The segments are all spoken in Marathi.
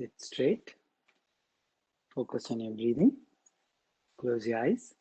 Sit straight. Focus on your breathing. Close your eyes.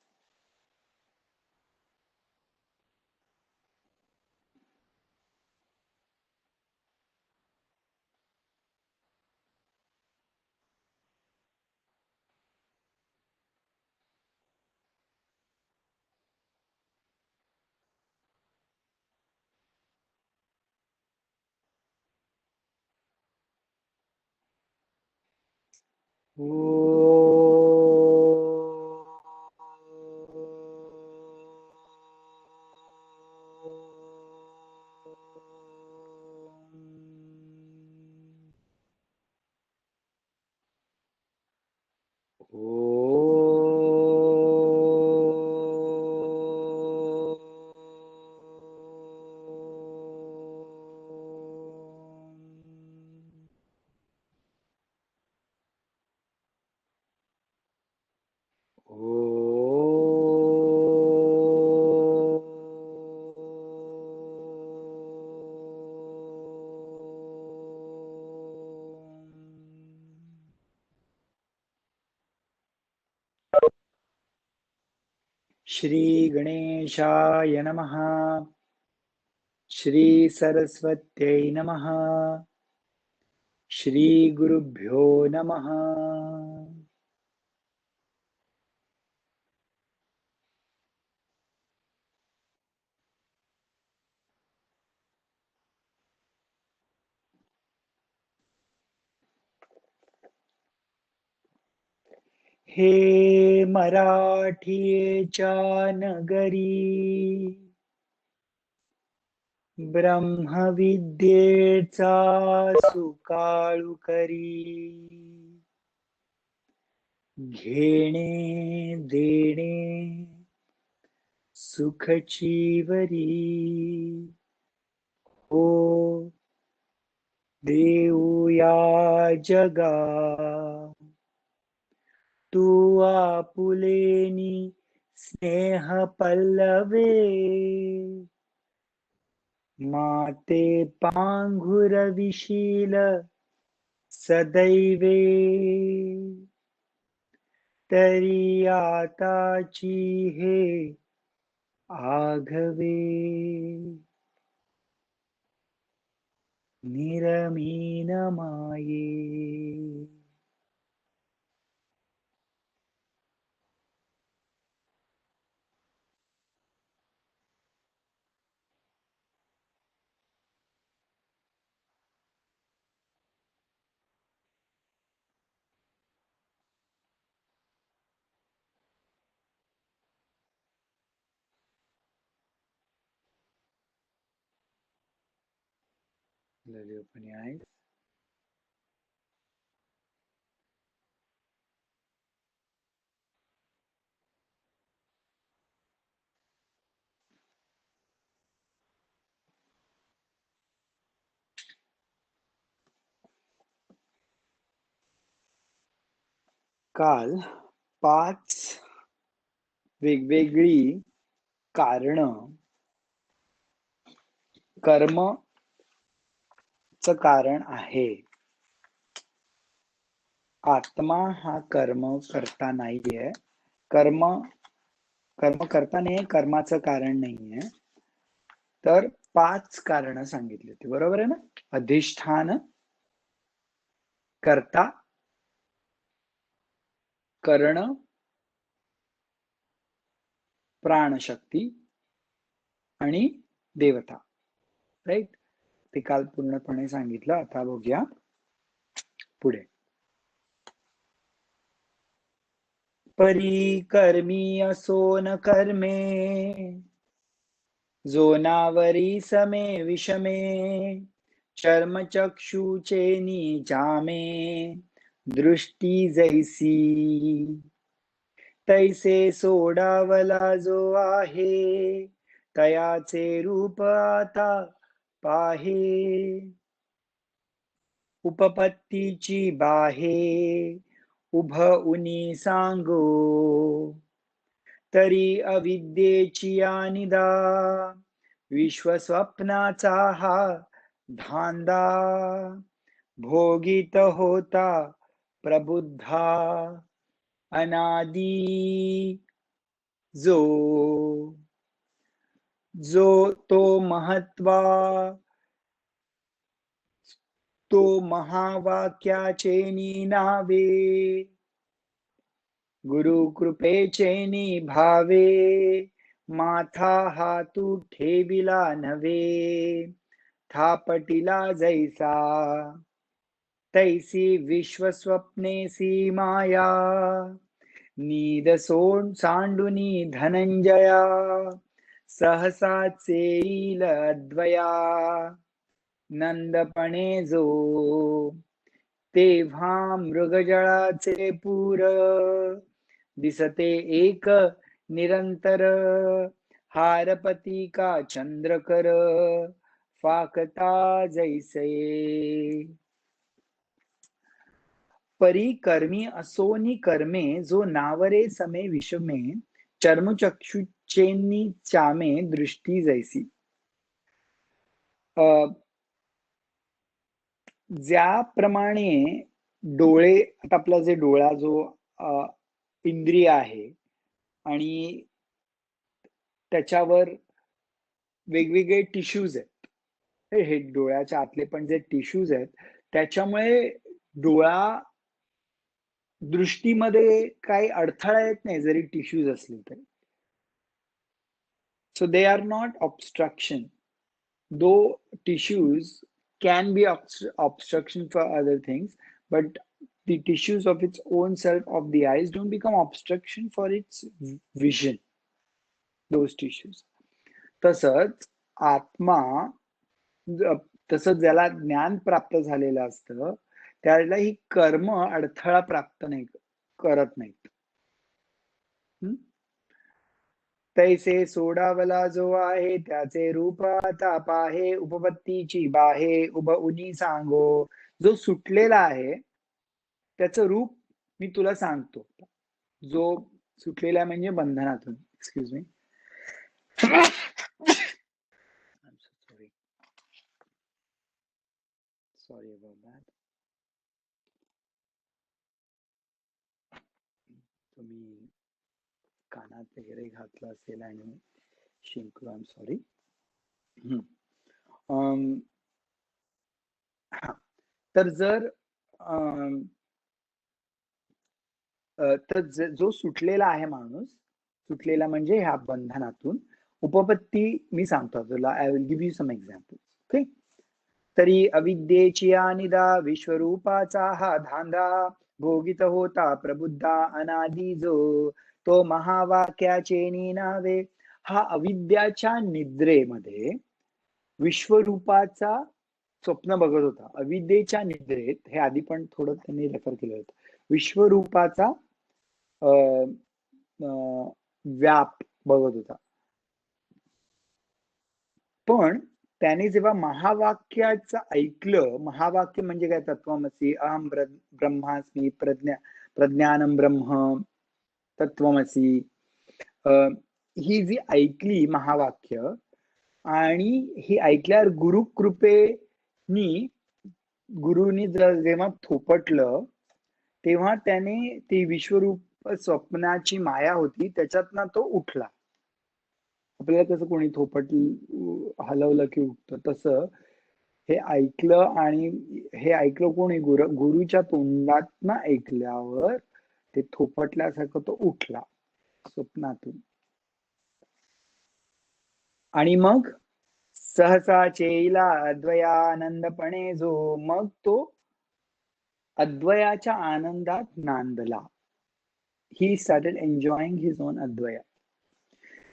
Shri गणेशाय नमः. श्री सरस्वत्यै नमः. श्री गुरुभ्यो नमः. हे मराठीच्या नगरी, ब्रह्मविद्येचा सुकाळू करी. घेणे देणे सुखचीवरी, हो देऊया जगा. तू आपुलेनी स्नेह पल्लवे, माते पांघुरविशील सदैवे. तरी आताची हे आघवे, निरमीन माये. Slowly open your eyes. काल 5 वेगवेगळी कारण कर्मचं कारण आहे. आत्मा हा कर्म करता नाहीये. कर्म करता नाहीये, कर्माचं कारण नाहीये. तर 5 कारण सांगितली होती, बरोबर आहे ना? अधिष्ठान, कर्ता, कर्ण, प्राणशक्ती आणि देवता. राईट? ते काल पूर्णपणे सांगितलं. आता बघूया पुढे. परी कर्मी असो न कर्मे, जोनावरी समे विषमे. चर्मचक्षुचे निजामे, दृष्टी जैसी. तैसे सोडावला जो आहे, तयाचे रूप आता पाहे. उपपत्तीची बाहे, उभ उनी सांगो. तरी अविद्येची निदा, विश्वस्वप्नाचा हा धांदा. भोगित होता प्रबुद्धा अनादि जो जो तो महत्वा तो महावाक्याचे नावे गुरु कृपेचे भावे माथा हातू ठेविला नवे थापटिला जैसा तैसी विश्वस्वप्नेसी माया नीद सोड सांडुनी धनंजया सहसाच येईल अद्वया नंदपणे जो तेव्हा मृगजळाचे पूर दिसते एक निरंतर हारपती का चंद्रकर फाकता जैसे परी कर्मी असोनी कर्मे जो नावरे समे विषमे चर्मचक्षुचेनी चामे दृष्टी जैसी ज्याप्रमाणे डोळे आता आपला जे डोळा जो इंद्रिय आहे आणि त्याच्यावर वेगवेगळे टिश्यूज आहेत हे डोळ्याच्या आतले पण जे टिश्यूज आहेत त्याच्यामुळे डोळा दृष्टीमध्ये काही अडथळा येत नाही जरी टिश्यूज असले तरी so they are not obstruction दो tissues can be obstruction for other things, but the tissues of its own self of the eyes don't become obstruction for its vision, those tissues. तसंच आत्मा तसंच ज्याला ज्ञान प्राप्त झालेलं असतं त्याला ही कर्म अडथळा प्राप्त नाही करत नाहीत. तैसे सोडावला जो आहे त्याचे रूप आता पाहे उपपत्तीची बाहे उभ उनी सांगो जो सुटलेला आहे त्याचं रूप मी तुला सांगतो जो सुटलेला म्हणजे बंधनातून excuse me sorry about that तुम्ही कानात वगैरे घातलं असेल आणि शिंकलो आय एम सॉरी तर जर तर जो सुटलेला आहे माणूस सुटलेला म्हणजे ह्या बंधनातून उपपत्ती मी सांगतो तुला I will give you some examples okay तरी अविद्येची अनिदा विश्वरूपाचा हा धांदा भोगित होता प्रबुद्धा अनादि जो तो महावाक्याचे नावे हा अविद्याच्या निद्रेमध्ये विश्वरूपाचा स्वप्न बघत होता अविद्येच्या निद्रेत हे आधी पण थोडं त्यांनी रेफर केलं होतं विश्वरूपाचा व्याप बघत होता पण त्याने जेव्हा महावाक्याचं ऐकलं महावाक्य म्हणजे काय तत्वमसी अहम ब्रह्मास्मी प्रज्ञानम ब्रह्म तत्वमसी ही जी ऐकली महावाक्य आणि ही ऐकल्यावर गुरुनी जेव्हा थोपटलं तेव्हा त्याने ती विश्वरूप स्वप्नाची माया होती त्याच्यातनं तो उठला आपल्याला कसं कोणी थोपट हलवलं की उठतं तसं हे ऐकलं आणि हे ऐकलं कोणी गुरुच्या तोंडातनं ऐकल्यावर ते थोपटल्यासारखं तो उठला स्वप्नातून आणि मग सहसा चेला अद्वयानंदपणे जो मग तो अद्वयाच्या आनंदात नांदला he started enjoying his own अद्वया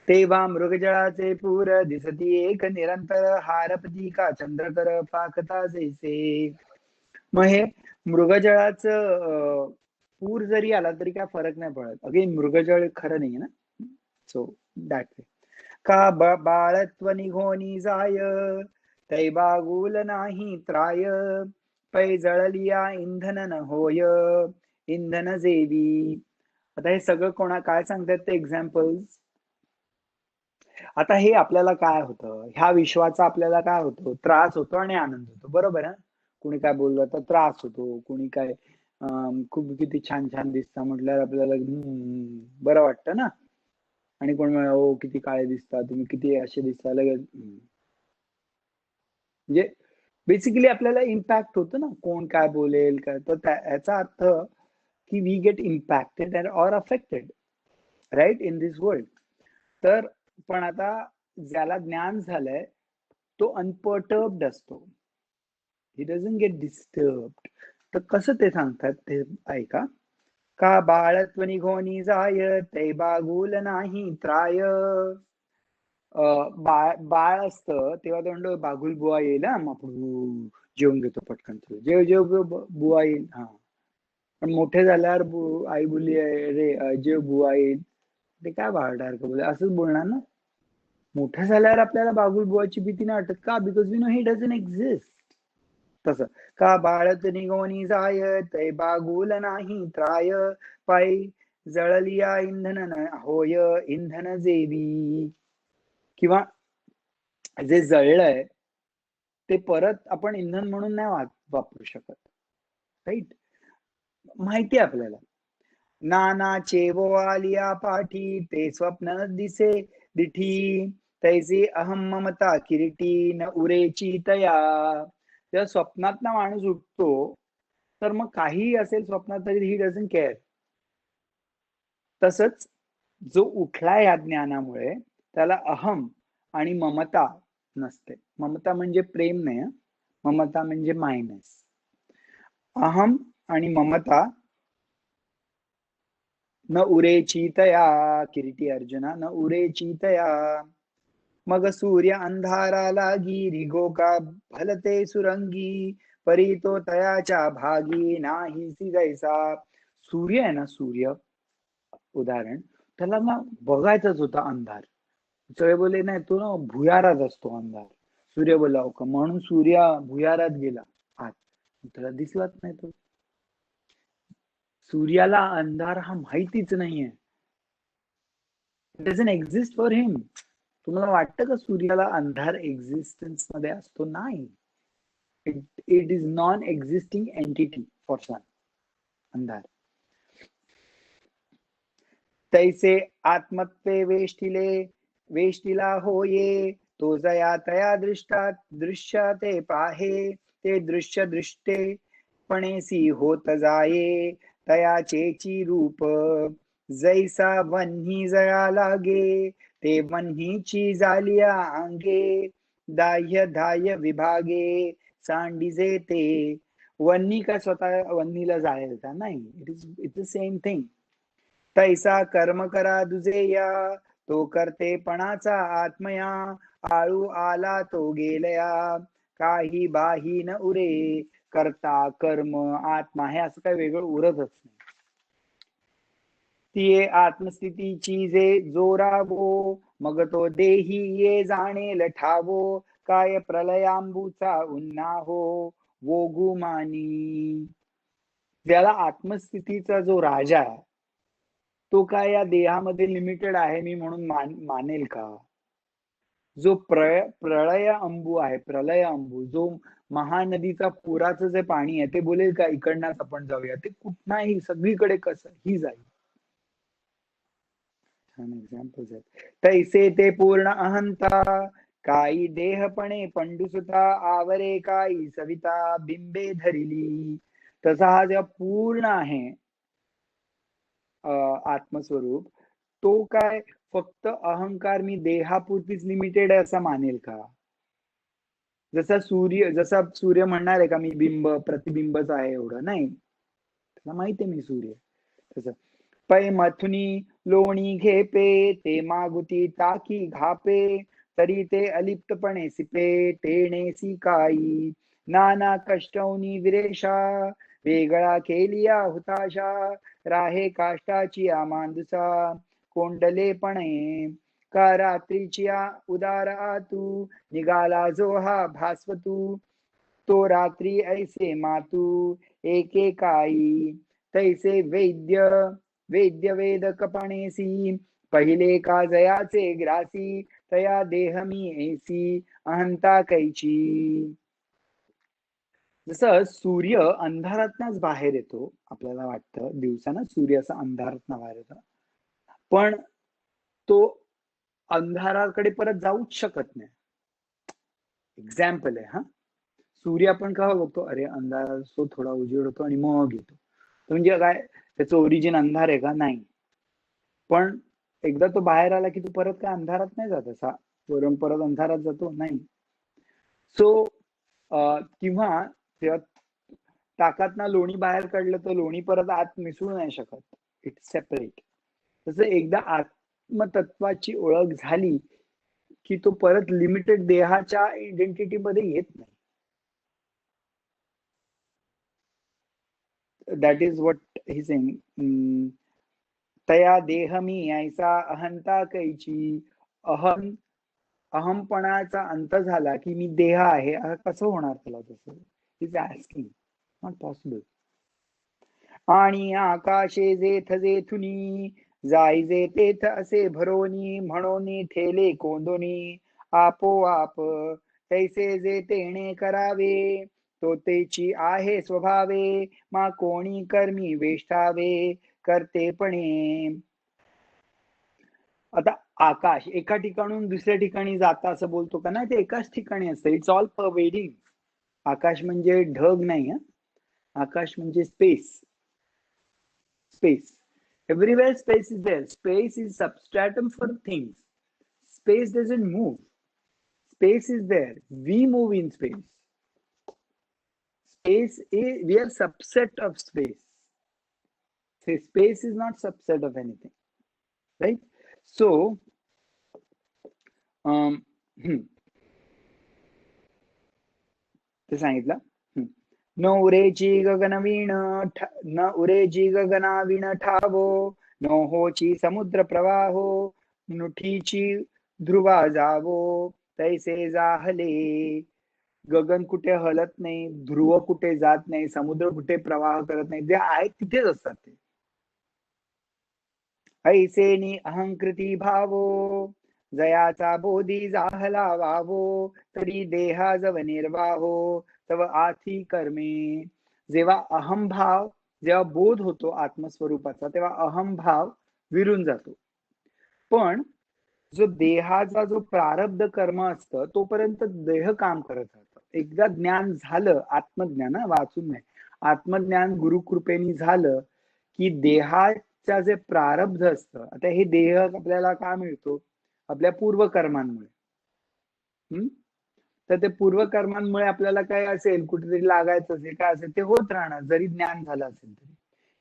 तेव्हा मृगजळाचे पूर दिसती एक निरंतर हारपती का चंद्रकर पाकता जैसे मग हे मृगजळाचं पूर जरी आला तरी काय फरक नाही पडत अगेन मृगजळ खरं नाही ना सो दॅट वे का बाळत्व निघोनी जाय तै बागुल नाही त्राय पै जळलिया इंधन न होय इंधन जेवी आता हे सगळं काय सांगतात ते एक्झाम्पल्स आता हे आपल्याला काय होतं ह्या विश्वाचा आपल्याला काय होतो त्रास होतो आणि आनंद होतो बरोबर आहे कोणी काय बोललं तर त्रास होतो, कोणी काय खूप किती छान छान दिसता म्हटल्यावर आपल्याला बरं वाटतं ना. आणि कोण म्हणा, "ओ किती काळे दिसता, तुम्ही किती असे दिसता" लगेच म्हणजे बेसिकली आपल्याला इम्पॅक्ट होतं ना, कोण काय बोलेल काय, तर याचा अर्थ की we get impacted or affected right in this world. तर पण आता ज्याला ज्ञान झालंय तो अनपर्टर्ब्ड असतो. He doesn't get disturbed. तर कसं ते सांगतात ते ऐका. का बाळत्व निघोनी जाय ते बागुल नाही त्राय. बाळ बाळ असतं तेव्हा तो म्हणतो बागुल बुवा येईल हा, मग आपण जेवून घेतो पटकन. जेव जेव बुवा येईल. हा, पण मोठे झाल्यावर आई बोलली रे जेव बुवा येईल, ते काय बाळासारखं बोल असंच बोलणार ना. मोठं झाल्यावर आपल्याला बागुल बुवाची भीती नाही वाटत का? Because we know he doesn't exist. तसं का बाळत निघोनी जाय तै बागुल नाही त्राय. पायी जळलिया इंधन होय इंधन जेवी. किंवा जे जळलंय ते परत आपण इंधन म्हणून नाही वापरू शकत. राईट. माहिती आहे आपल्याला. नानाचे वो आलिया पाठी ते स्वप्न दिसे दिठी. तैसे अहम ममता किरीटी न उरेची तया. जेव्हा स्वप्नात ना माणूस उठतो तर मग काहीही असेल स्वप्नात तरी ही डझंट केअर. तसंच जो उठला या ज्ञानामुळे त्याला अहम आणि ममता नसते. ममता म्हणजे प्रेम नाही, ममता म्हणजे मायनस. अहम आणि ममता न उरे चितया किरीटी अर्जुना न उरे चितया. मग सूर्य अंधारा लागी रिगो का भलते सुरंगी. परी तो तयाच्या भागी नाहीसी जैसा. सूर्य आहे ना, सूर्य उदाहरण, त्याला ना बघायचाच होता अंधार. सगळे बोलले नाही तो ना भुयारात असतो अंधार. सूर्य बोला का म्हणून सूर्य भुयारात गेला आत, त्याला दिसलाच नाही तो. सूर्याला अंधार हा माहितीच नाहीये. It doesn't exist for him. तुम्हाला वाटतं का सूर्याला अंधार एक्झिस्टन्स मध्ये असतो? नाही. It is non existing entity for sun, अंधार. तैसे आत्मत्वे वेष्टिले वेष्टिला होये. तो जया तया दृष्टा दृश्य ते पाहे. ते दृश्य दृष्टे पणेसी होत जाये. तयाचेची रूप जैसा वन्ही जया लागे. ते वन्हीची जालिया अंगे. दाह्य धाय विभागे सांडिजे ते. वन्ही का स्वतः वन्हीला जायचा नाही. It is same thing. तैसा कर्म करा दुजेया. तो करतेपणाचा आत्मया. आळू आला तो गेलया. काही बाही न उरे. करता कर्म आत्मा हे असं काही वेगळं उरतच नाही. तिये आत्मस्थितीची जे जोरावो. मग तो देही ये जाणेल ठावो. काय प्रलयांबूचा उन्नाहो वो गुमानी. ज्याला आत्मस्थितीचा जो राजा आहे तो काय या देहामध्ये लिमिटेड आहे मी म्हणून मानेल का? जो प्रलय अंबू आहे, प्रलय अंबू जो महानदीचा पुराचं जे पाणी आहे ते बोलेल का इकडनंच आपण जाऊया? ते कुठनाही सगळीकडे कसं ही जाईल. छान एक्झाम्पल्स आहेत. तैसे ते पूर्ण अहंता. काही देहपणे पंडुसुता आवरे काही सविता बिंबे धरिली. तसा हा जेव्हा पूर्ण आहे आत्मस्वरूप, तो काय फक्त अहंकार मी देहापुरतीच लिमिटेड आहे असं मानेल का? जसा सूर्य म्हणणार आहे का मी बिंब प्रतिबिंबच आहे एवढं? नाही, त्याला माहिती आहे मी सूर्य. तसं पै मथुनी लोणी घेपे. ते मागुती टाकी घापे. तरी ते अलिप्तपणे सिपे टेणेसी काही. नाना कष्टौनी विरेशा. वेगळा केलिया हुताशा. राहे काष्टाची मांदुसा. कोंडलेपणे का रात्रीची उदार आतू. निघाला जो हा भास्वतू. तो रात्री ऐसे मातू एकेकाई. तैसे वैद्य वेद्य वेदकपणेसी. पहिले का जयाचे ग्रासी. तया देहमी ऐसी अहंता कैची. जसं सूर्य अंधारातनच बाहेर येतो, आपल्याला वाटतं दिवसानं सूर्य असा अंधारातनं बाहेर येतो, पण तो अंधाराकडे परत जाऊच शकत नाही. एक्झाम्पल आहे हा. सूर्य आपण केव्हा बघतो, अरे अंधार असतो, थोडा उजेड होतो आणि मग येतो. म्हणजे काय, त्याचं ओरिजिन अंधार आहे का? नाही. पण एकदा तो बाहेर आला की तो परत काय अंधारात नाही जात, असा वरून परत अंधारात जातो नाही. सो किंवा तेव्हा टाकातनं लोणी बाहेर काढलं तर लोणी परत आत मिसळू नाही शकत, इट्स सेपरेट. तसं एकदा आत्मतत्वाची ओळख झाली की तो परत लिमिटेड देहाच्या आयडेंटिटी मध्ये येत नाही. That is what he saying. तया देहमी ऐसा अहंता कैची. अहम अहमपणाचा अंत झाला की मी देह आहे, कसं होणार त्याला? तसं इज आस्किंग, नॉट पॉसिबल. आणि आकाशे जेथ जेथुनी जाईजे तेथ असे भरोनी, म्हणोनी ठेले कोंदोनी आपोआप तैसे जे तेणे करावे, तो तेची आहे स्वभावे, मा कोणी कर्मी वेष्टावे करतेपणे. आता आकाश एका ठिकाणून दुसऱ्या ठिकाणी जाता असं बोलतो का? नाही, ते एकाच ठिकाणी असतं. It's all pervading. आकाश म्हणजे ढग नाही, आकाश म्हणजे space. Space. Everywhere space is there. Space is substratum for things. Space doesn't move. Space is there. We move in space. Space is, we are subset of space. So space is not subset of anything, right? So, um, ते सांगितलं. न उरेची गगनवीण न उरेची गगनावीण ठावो, न होची समुद्र प्रवाहो, नुठीची ध्रुवा जावो, तैसे जाहले. गगन कुठे हलत नाही, ध्रुव कुठे जात नाही, समुद्र कुठे प्रवाह करत नाही, जे आहे तिथेच असतात ते. ऐसेनी अहंकृती भावो, जयाचा बोधी जाहला वावो, तरी देहा जव निर्वाहो, तव आथी कर्मे. जेव्हा अहमभाव, जेव्हा बोध होतो आत्मस्वरूपाचा, तेव्हा अहमभाव विरून जातो. पण जो देहाचा जो प्रारब्ध कर्म असतं तोपर्यंत देह काम करत राहतं. एकदा ज्ञान झालं, आत्मज्ञान वाचून नाही, आत्मज्ञान गुरुकृपेने झालं की देहाच्या जे प्रारब्ध असतं, आता हे देह आपल्याला का मिळतो? आपल्या पूर्वकर्मांमुळे. तर ते पूर्वकर्मांमुळे आपल्याला काय असेल, कुठेतरी लागायचं असेल, काय असेल ते होत राहणार, जरी ज्ञान झालं असेल तरी.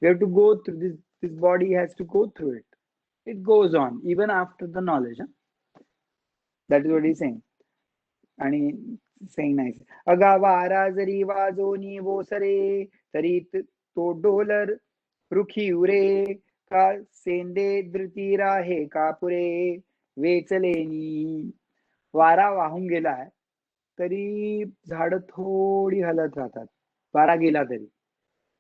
You have to go through this, this body has to go through it. It goes on even after the knowledge. That is what is saying. आणि सेइंग नाही, अगा वारा जरी वाजोनी वोसरे, तरी तो डोलर रुखी उरे, का सेंदे धृती राहे कापुरे, वेचलेनी. वारा वाहून गेलाय तरी झाड थोडी हलत राहतात, वारा गेला तरी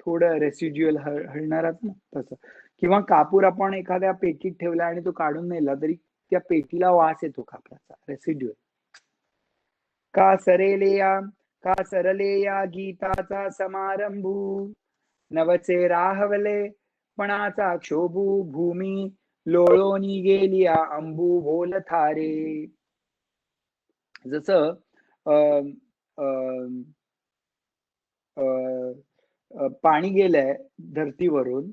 थोडं रेसिड्युअल हलणारच ना, तसं. किंवा कापूर आपण एखाद्या पेटीत ठेवला आणि तो काढून नेला तरी त्या पेटीला वास येतो कापराचा, रेसिड्युअल. का सरले या गीताचा समारंभू, नवचे राहवले पणाचा क्षोभू, भूमी लोळोनी गेलिया अंबू बोल थारे. जसं पाणी गेलंय धरतीवरून,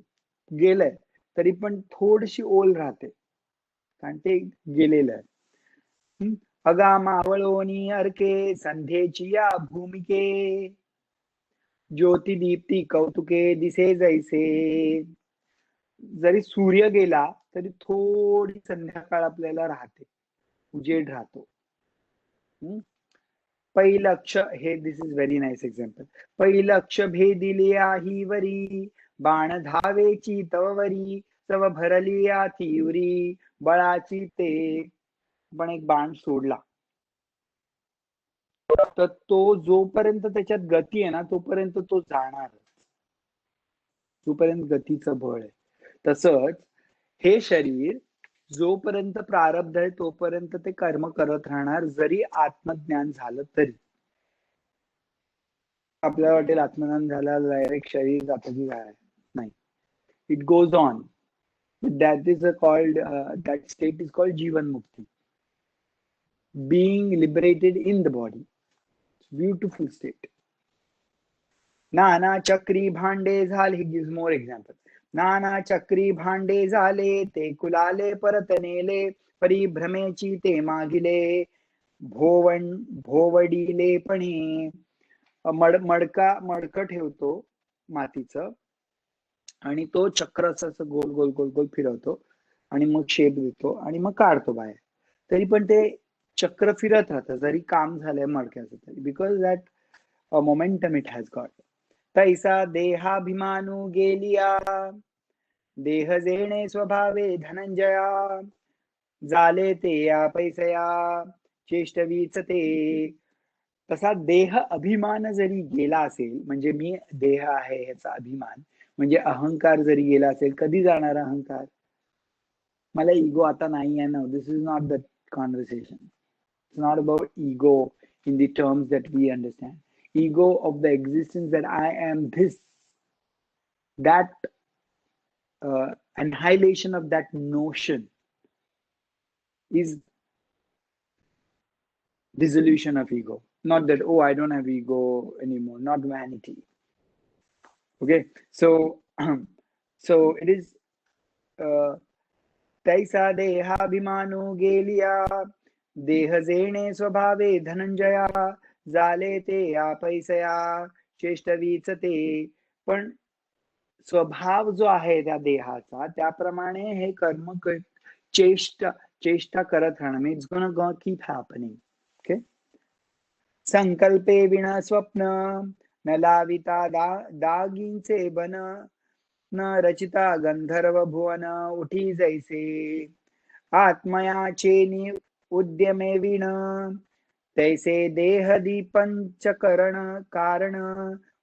गेलंय तरी पण थोडीशी ओल राहते, कारण ते गेलेलं आहे. अगा मावळोनी अर्के, संध्येची या भूमिके, ज्योती दीप्ती कौतुके दिसे जैसे. जरी सूर्य गेला तरी थोडी संध्याकाळ आपल्याला राहते, उजेड राहतो. पैलक्ष, हे दिस इज व्हेरी नाईस एक्झाम्पल. पैलक्ष भेदिलिया ही वरी, बाण धावेची तववरी, तव भरली या तीवरी, बळाची ते. पण एक बाण सोडला तर तो जोपर्यंत त्याच्यात गती आहे ना तोपर्यंत तो जाणार, जोपर्यंत गतीचं बळ आहे. तसंच हे शरीर जोपर्यंत प्रारब्ध आहे तोपर्यंत ते कर्म करत राहणार, जरी आत्मज्ञान झालं तरी. आपल्याला वाटेल आत्मज्ञान झालं डायरेक्ट शरीर जातं की काय, नाही. It goes on. That is called that state is called Jivan Mukti, being liberated in the body. Beautiful state. नाना चक्री भांडे झाले, he gives more examples. नाना चक्री भांडे झाले, ते कुलाले परत नेले, परिभ्रमेची ते मागिले, भोवडिले पणे. मडकं ठेवतो मातीचं आणि तो चक्र असं गोल गोल गोल गोल फिरवतो आणि मग शेप देतो आणि मग काढतो बाहेर. तरी पण ते चक्र फिरत राहतं जरी काम झालंय मडक्याचं तरी, because that momentum it has got. तैसा देहाभिमानू गेलिया, देह जेणे स्वभावे धनंजया, झाले ते या पैसया चेष्टवीच ते. तसा देह अभिमान जरी गेला असेल, म्हणजे मी देह आहे ह्याचा अभिमान, म्हणजे अहंकार जरी गेला असेल, कधी जाणार अहंकार? मला इगो आता नाही आहे ना. This is not the conversation. It's not about ego in the terms that we understand. ego of the existence that I am this, that annihilation of that notion is dissolution of ego. Not that, oh, I don't have ego anymore, not vanity. Okay, so so it is तैसा देहाभिमानो गेलिया, देह जेणे स्वभावे धनंजया, झाले ते या पैसया चेष्टवीच ते. पण स्वभाव जो आहे त्या देहाचा, त्याप्रमाणे हे कर्म चेष्टा करत राहणं, means gonna keep happening. Okay. संकल्पे विण स्वप्न, न लाविता दागींचे बन, न रचिता गंधर्व भुवन उठी जैसे. आत्मयाचे उद्यमे विण, तैसे देह दीपंचकरण कारण,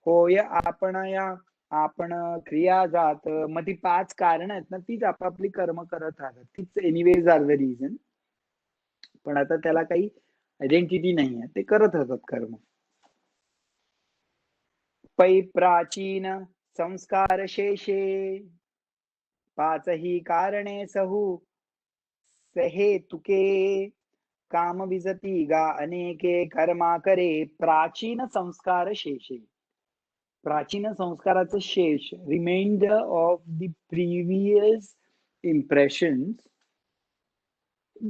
होय आपणया आपण क्रिया जात. मग ती 5 कारण आहेत ना, तीच आपापली कर्म करत राहतात. तीच एनिवेज आर द रिझन. पण आता त्याला काही आयडेंटिटी नाही आहे, ते करत राहतात कर्म. पै प्राचीन संस्कार शेषे, 5 ही कारणे सहु सहेतुके, काम विजती गा अनेके कर्मा करे. प्राचीन संस्कार शेषे, प्राचीन संस्काराचं शेष, reminder of the previous impressions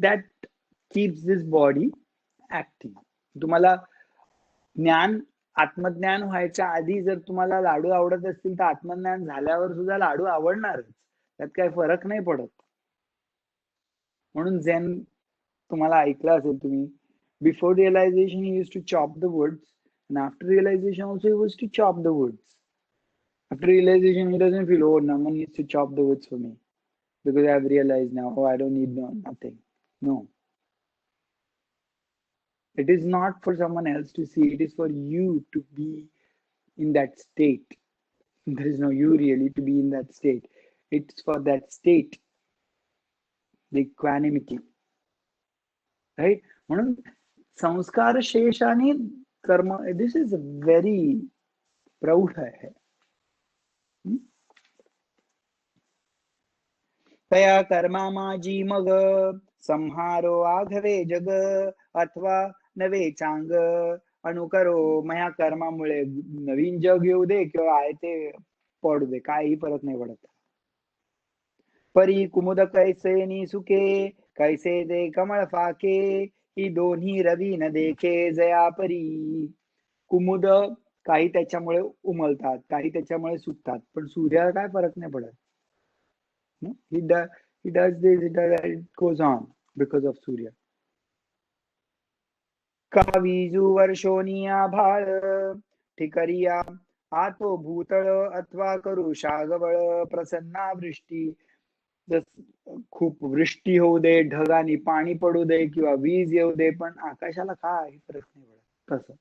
that keeps this body active. तुम्हाला ज्ञान, आत्मज्ञान व्हायच्या आधी जर तुम्हाला लाडू आवडत असतील तर आत्मज्ञान झाल्यावर सुद्धा लाडू आवडणारच, त्यात काही फरक नाही पडत. म्हणून झेन तुम्हाला ऐकलं असेल तुम्ही, before realisation he used to chop the woods, and after realization also he was to chop the woods. After realization he doesn't feel, oh, no one needs to chop the woods for me because I have realized now, oh, I don't need nothing. No, it is not for someone else to see, it is for you to be in that state. There is no you really to be in that state. It's for that state, the equanimity, right? म्हणून संस्कार शेष आणि कर्म, दिस इज व्हेरी प्रौढ आहे. तया कर्मा माझी मग, संहारो आघवे जग, अथवा नवे चांग अनुकरो. मया कर्मामुळे नवीन जग येऊ दे किंवा आहे ते पडू दे, काही फरक नाही पडत. परी कुमुद कैसे नि सुके, कैसे दे कमळ फाके, ही दोन्ही रवी न देखे जया परी. कुमुद काही त्याच्यामुळे उमलतात, काही त्याच्यामुळे सुकतात, पण सूर्याला काय फरक नाही पडत. He does this, it goes on because of Surya. का वीजू वर्षोनी आभाळ, ठिकरिया आतो भूतळ, अथवा करू शागवळ प्रसन्ना वृष्टी. खूप वृष्टी होऊ दे, ढगानी पाणी पडू दे किंवा वीज येऊ दे, पण आकाशाला काय फरक नाही पडत. तसं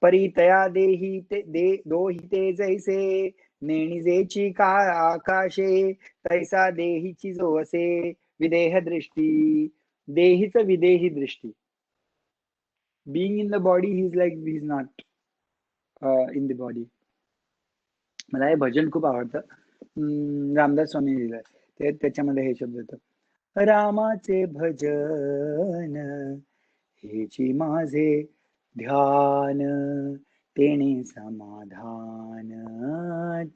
परी तया देही ते दोही ते जैसे, नेणिजेची का आकाशे, तैसा देहीची जो असे विदेह दृष्टी. देहीच विदेही दृष्टी. Being in the body, he is like, he is not. In the body. मला हे भजन खूप आवडतं. रामदास स्वामी लिहिलंय ते, त्याच्यामध्ये हे शब्द येतं, रामाचे भजन हेची माझे ध्यान, तेणे समाधान,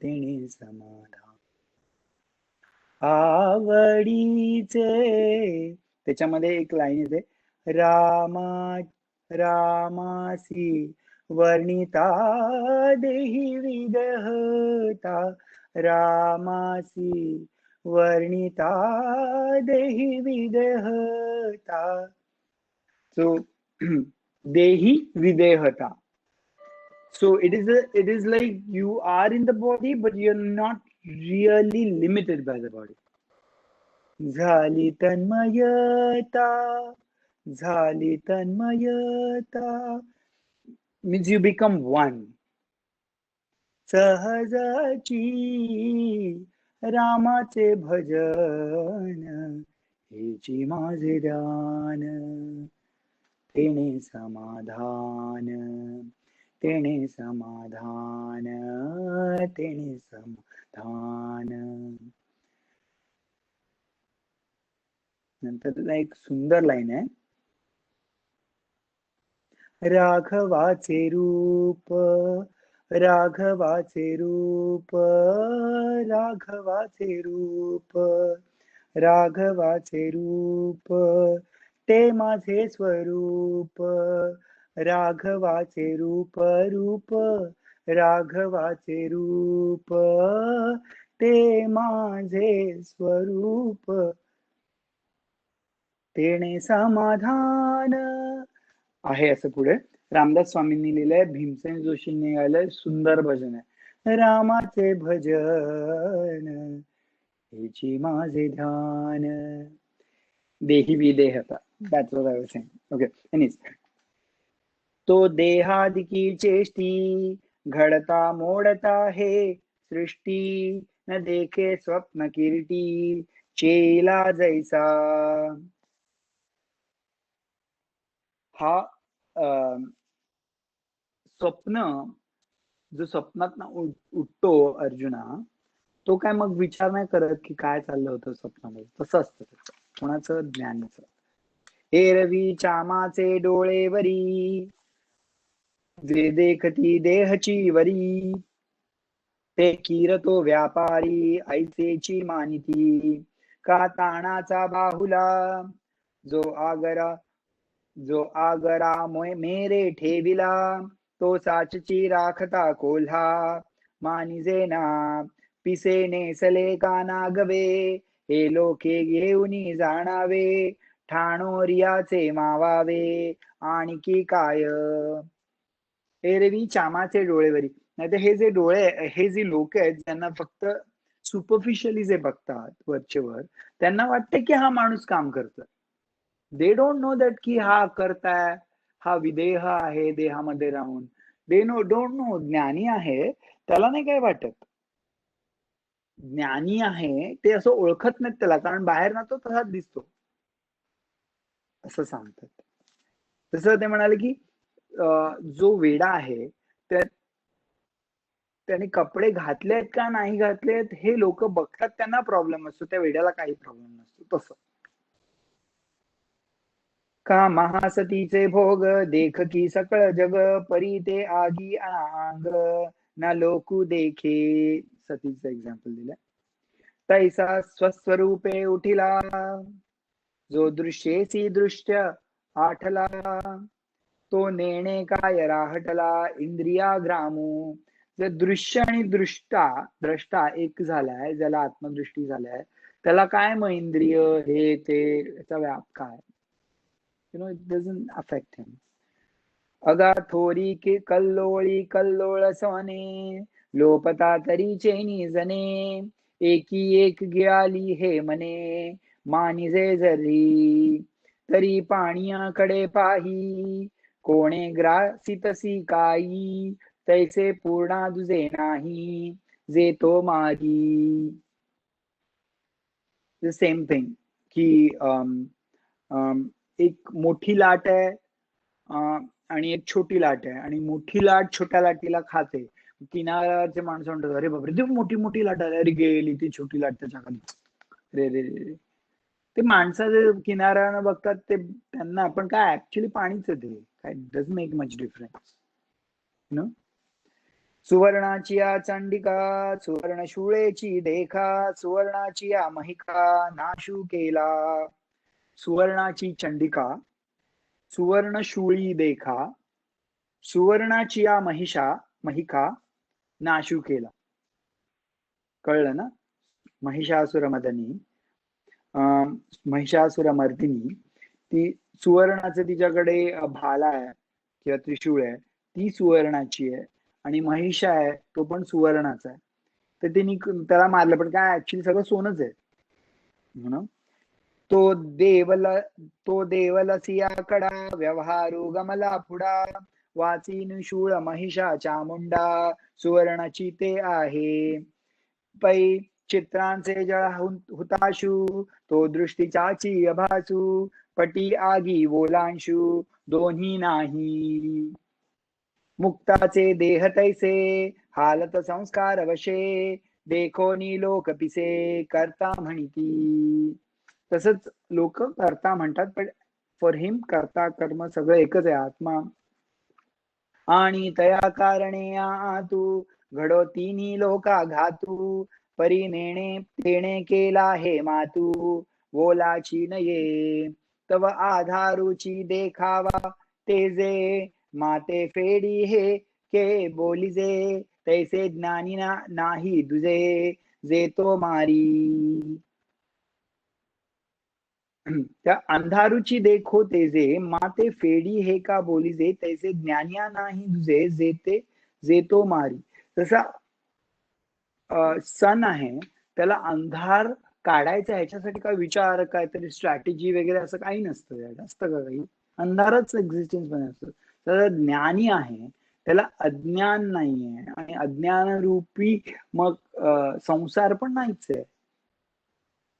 तेणे समाधान आवडीचे. त्याच्यामध्ये एक लाईन येते, रामासी वर्णिता देही विदहता, रामासी वर्णिता देही विदहता. सो देही विदेहता. So it is like you are in the body, but you're not really limited by the body. झाली तन्मयता, झाली तन्मयता means you become one. सहजाची रामाचे भजन हेची माझे ध्यान, तेणे समाधान, तेणे समाधान, तेणे समाधान. नंतर एक सुंदर लाईन आहे, राघवाचे रूप, राघवाचे रूप, राघवाचे रूप, राघवाचे रूप, ते माझे स्वरूप, राघवाचे रूप, रूप, राघवाचे रूप, ते माझे स्वरूप, तेणे समाधान आहे. असं पुढे रामदास स्वामींनी लिहिलंय, भीमसेन जोशींनी गायलंय, सुंदर भजन आहे. रामाचे भजन हेची माझे ध्यान, देही विदेहता. That's what I was saying. Okay. Anyways. तो देहादिकी चेष्टी घडता मोडता हे सृष्टी, न देखे स्वप्न किरीटी चेला जैसा. हा स्वप्न, जो स्वप्नात उठतो अर्जुना, तो काय मग विचार नाही करत की काय चाललं होतं स्वप्नामध्ये. तसं असतं त्याचं कोणाचं ज्ञानाचं. एरवी चामाचे डोळेवरी, जे देखती देहची वरी, ते किरतो व्यापारी ऐसेची मानिती. का ताणाचा बाहुला, जो आगरा मेरे ठेविला, तो साचची राखता कोल्हा. मानिजे ना पिसे नेसले का नागवे, हे लोके घेऊनी जाणावे, ठाणोरियाचे मावावे आणखी काय. एरवी चामाचे डोळेवरी, नाही तर हे जे डोळे, हे जे लोक आहेत ज्यांना फक्त सुपरफिशियली जे बघतात वरचेवर, त्यांना वाटते की हा माणूस काम करतोय. दे डोंट नो दॅट की हा करताय, हा विदेह आहे देहामध्ये राहून. They don't know. ज्ञानी आहे त्याला नाही काय वाटत. ज्ञानी आहे ते असं ओळखत नाहीत त्याला, कारण बाहेर ना तो तसाच दिसतो असं सांगतात. तसं ते म्हणाले की जो वेडा आहे त्याने कपडे घातलेत का नाही घातलेत हे लोक बघतात, त्यांना प्रॉब्लेम असतो, त्या वेड्याला काही प्रॉब्लेम नसतो. तसं का महासतीचे भोग देख की सकळ जग, परी ते आगी अंग ना लोकू देखे. सतीचं एक्झाम्पल दिलंय. तैसा स्वस्वरूपे उठिला, जो दृश्येसी दृश्य आठला, तो नेणे काय राहटला इंद्रिया ग्रामू. जर दृश्य आणि द्रष्टा एक झालाय, ज्याला आत्मदृष्टी झालाय, त्याला काय मग इंद्रिय हे ते याचा व्याप काय. it doesn't affect him. अगा थोरी की कल्लोळी कल्लोळ सवने, लोपता तरी चेनी जने, एकी एक गिळाली हे मने, मानिजे जरी, तरी पाणीयाकडे पाही, कोणे ग्रासितसी काई, तैसे पूर्णा दुजे नाही, जे तो मागी. द सेम थिंग की एक मोठी लाट आहे, आणि एक छोटी लाट आहे आणि मोठी लाट छोट्या लाटीला खाते. किनाऱ्याचे माणसं म्हणतात, अरे बापरे ती मोठी मोठी लाट आहे, अरे गेली ती छोटी लाट त्याच्या खाली. रे रे रे. ते माणसं जे किनाऱ्यानं बघतात ते त्यांना आपण काय ऍक्च्युली पाणीच आहे ते. काय does make much difference no. सुवर्णाची या चंडिका सुवर्ण शूळेची देखा सुवर्णाची या महिका नाशू केला. सुवर्णाची चंडिका सुवर्ण शूळी देखा सुवर्णाची या महिका नाशू केला. कळलं ना. महिषासुरमर्दिनी महिषासुरमर्दिनी ती सुवर्णाचं तिच्याकडे भाला आहे किंवा त्रिशूळ आहे, ती सुवर्णाची आहे आणि महिष आहे तो पण सुवर्णाचा आहे. तर तिने त्याला मारलं पण काय ऍक्च्युली सगळं सोनच आहे म्हणून. तो देवलसिया कडा व्यवहारू गमला पुढा वाचीन शूळ महिषा चामुंडा सुवर्णाची ते आहे. पै चित्रांचे जळ हुताशू तो दृष्टीचाची अभासू पटी आगी बोलांशू दोन्ही नाही. मुक्ताचे देह तैसे हालत संस्कार वशे देखोनी लोक पिसे करता म्हणती. तसंच लोक करता म्हणतात पण फॉर हिम करता कर्म सगळं एकच आहे आत्मा. आणि तया कारणे आतू घडो तिन्ही लोका घातू परी नेणे तेणे केला हे मातू बोलाची नये तव आधारूची देखावा तेजे माते फेडी हे के बोलिजे तैसे ज्ञानी नाही दुजे जे तो मारी. त्या अंधारूची देखो तेजे माते फेडी हे का बोलिजे तैसे ज्ञानिया नाही दुजे जे तो मारी. तसा सन आहे त्याला अंधार काढायचा ह्याच्यासाठी काय विचार काहीतरी स्ट्रॅटेजी वगैरे असं काही नसतं. असतं का काही. अंधारच एक्झिस्टन्स पण असतं. तर ज्ञानी आहे त्याला अज्ञान नाहीये आणि अज्ञान रूपी मग संसार पण नाहीच आहे.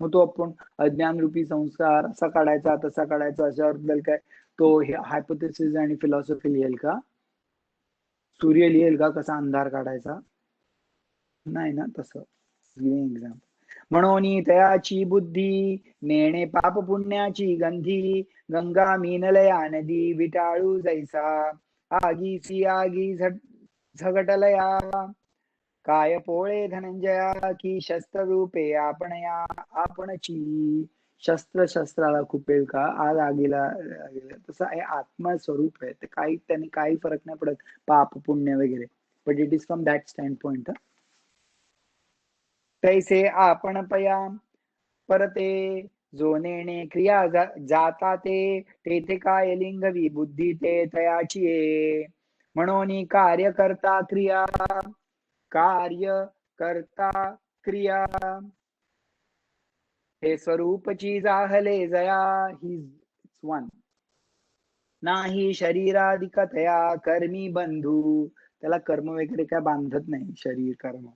मग तो आपण अज्ञान रूपी संसार असा काढायचा तसा काढायचा अशाबद्दल काय तो हायपोथेसिस आणि फिलॉसॉफी लिहेल का. सूर्य लिहेल का कसा अंधार काढायचा. नाही ना तसं. एक्झाम्पल म्हणून तयाची बुद्धी नेणे पाप पुण्याची गंधी गंगा मीनलया नदी विटाळू जैसा आगीची आगी झगटलया काय पोळे धनंजया की शस्त्र रूपे आपणची. शस्त्राला खुपेल का आग आगीला. तसं आहे आत्मा स्वरूप आहे ते काही त्यांनी काही फरक नाही पडत पाप पुण्य वगैरे. But it is from that stand point. तैसे आपण पया परते जो नेणे क्रिया जाता ते तेथे काय लिंगवी बुद्धी ते तयाची म्हणून कार्य करता क्रिया हे स्वरूपची जाहले जया ही वन नाही शरीराधिकतया कर्मी बंधू. त्याला कर्म वगैरे काय बांधत नाही शरीर कर्म.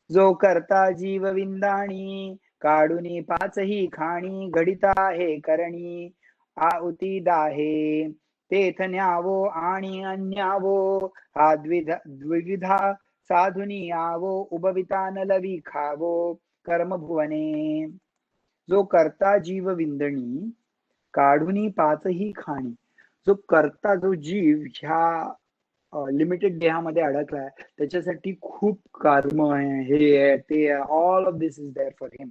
जो करता जीव विंदाणी काढूनी पाचही खाणी घडिता हे करणी आहुती दाहे तेथ न्यावो आणि अन्यावो हा द्विविधा साधुनी आवो उभविता न लवी खावो कर्म भुवने. जो करता जीव विंदणी काढूनी पाचही खाणी. जो करता जो जीव ह्या लिमिटेड देहामध्ये अडकलाय त्याच्यासाठी खूप कर्म आहे हे आहे ते all of this is there for him.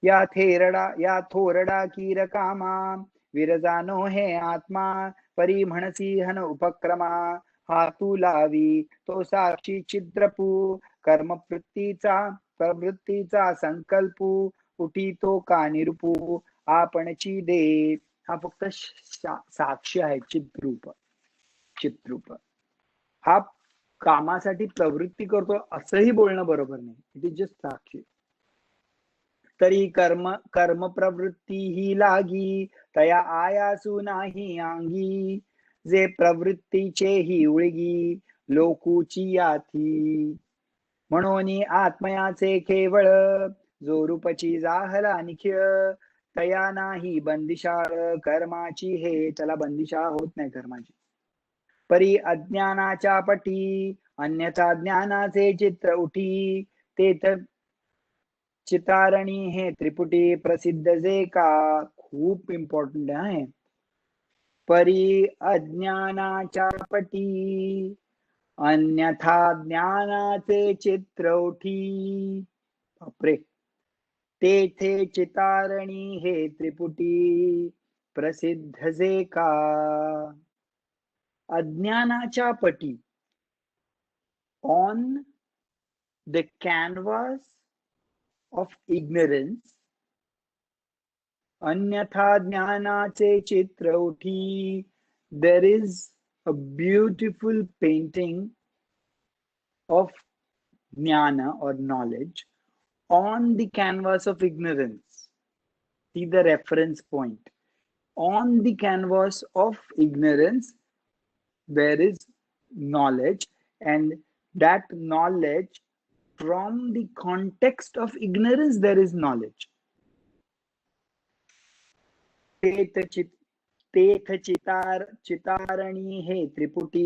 या थोरडा कीर कामा विरजानो हे आत्मा परी म्हणसी हन उपक्रमा हातू लावी तो साक्षी चिद्रपू प्रवृत्तीचा संकल्पू उठी तो का निरूपू आपणची दे. हा फक्त साक्षी आहे चित्रूप. हा कामासाठी प्रवृत्ती करतो असंही बोलणं बरोबर नाही. इट इज जस्ट साक्षी. तरी कर्म प्रवृत्ती ही लागी तया आयासू नाही अंगी जे प्रवृत्तीचे ही उळगी लोकूची याथी. म्हणून आत्मयाचे केवळ जो रूपची जाहला निखिळ तया नाही बंदिशाळ कर्माची हे, त्याला बंदिशाळ होत नाही कर्माची. परी अज्ञानाच्या पटी अन्यथा ज्ञानाचे चित्र उठी, तेथ चितारणी हे त्रिपुटी प्रसिद्ध जे का. खूप इम्पॉर्टंट आहे. परी अज्ञानाच्या पटी अन्यथा ज्ञानाचे चित्र उठी. बापरे. तेथे चितारणी हे त्रिपुटी प्रसिद्ध जे का. अज्ञानाच्या पटी, on the canvas of ignorance, अन्यथा ज्ञानाचे चित्र उठी. There is a beautiful painting of jnana or knowledge on the canvas of ignorance. See the reference point. On the canvas of ignorance, there is knowledge, and that knowledge, from the context of ignorance, there is knowledge. तेथ चितारणी हे त्रिपुटी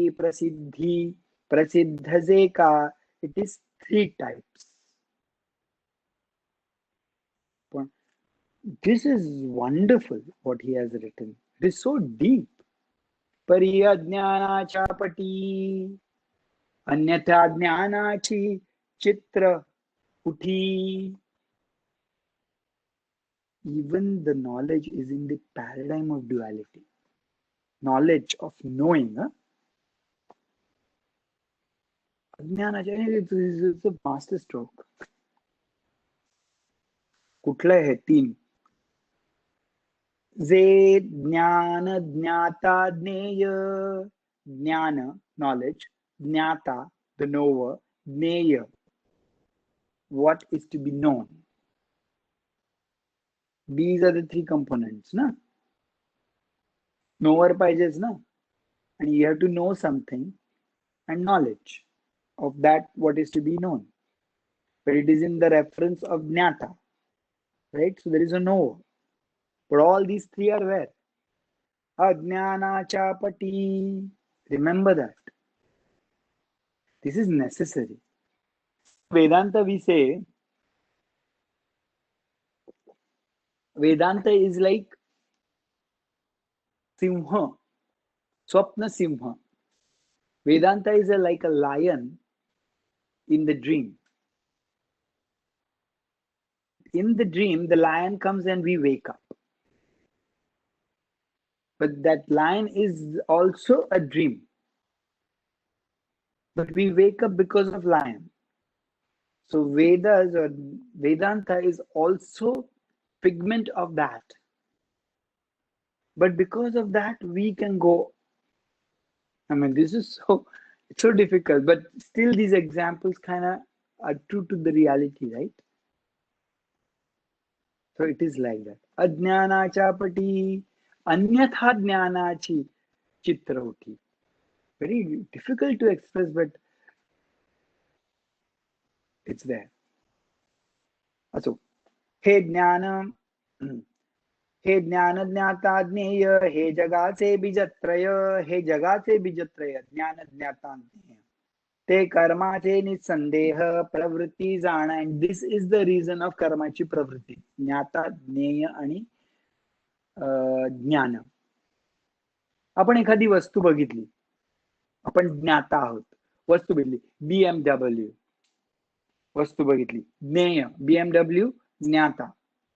प्रसिद्ध जे का. It is 3 types. This is wonderful what he has written. It is so deep. परी अज्ञानाच्या पटी अन्यथा ज्ञानाची चित्र उठी. Even the knowledge is in the paradigm of duality. Knowledge of knowing. अज्ञानाच्या, it's a master stroke. कुठलं आहे 3? जे ज्ञान ज्ञाता ज्ञेय. ज्ञान knowledge, ज्ञाता the knower, ज्ञेय what is to be known. These are the 3 components ना. knower पाहिजेच ना, and you have to know something and knowledge of that what is to be known, but it is in the reference of jnata, right? So there is a knower, but all these 3 are where? Ajnanacha pati. Remember that. This is necessary. Vedanta, we say, Vedanta is like Simha, Swapna Simha. Vedanta is like a lion in the dream. In the dream, the lion comes and we wake up. But that lion is also a dream. But we wake up because of lion. So Vedas or Vedanta is also figment of that. But because of that, we can go. I mean, this is so difficult, but still these examples kind of are true to the reality, right? So it is like that. Ajnanacha pati anyatha jnanachi chitra uthi. Very difficult to express, but it's there. Also, हे ज्ञान ज्ञाता ज्ञेय, हे जगाचे बीजत्रय. हे जगाचे बीजत्रय ज्ञान ज्ञाता ज्ञेय, ते कर्माचे निसंदेह प्रवृत्ती जाण. And this is the reason of कर्माची प्रवृत्ती. ज्ञाता ज्ञेय आणि ज्ञान. आपण एखादी वस्तू बघितली, आपण ज्ञाता आहोत. वस्तू बघितली, BMW वस्तू बघितली, ज्ञेय. BMW ज्ञाता,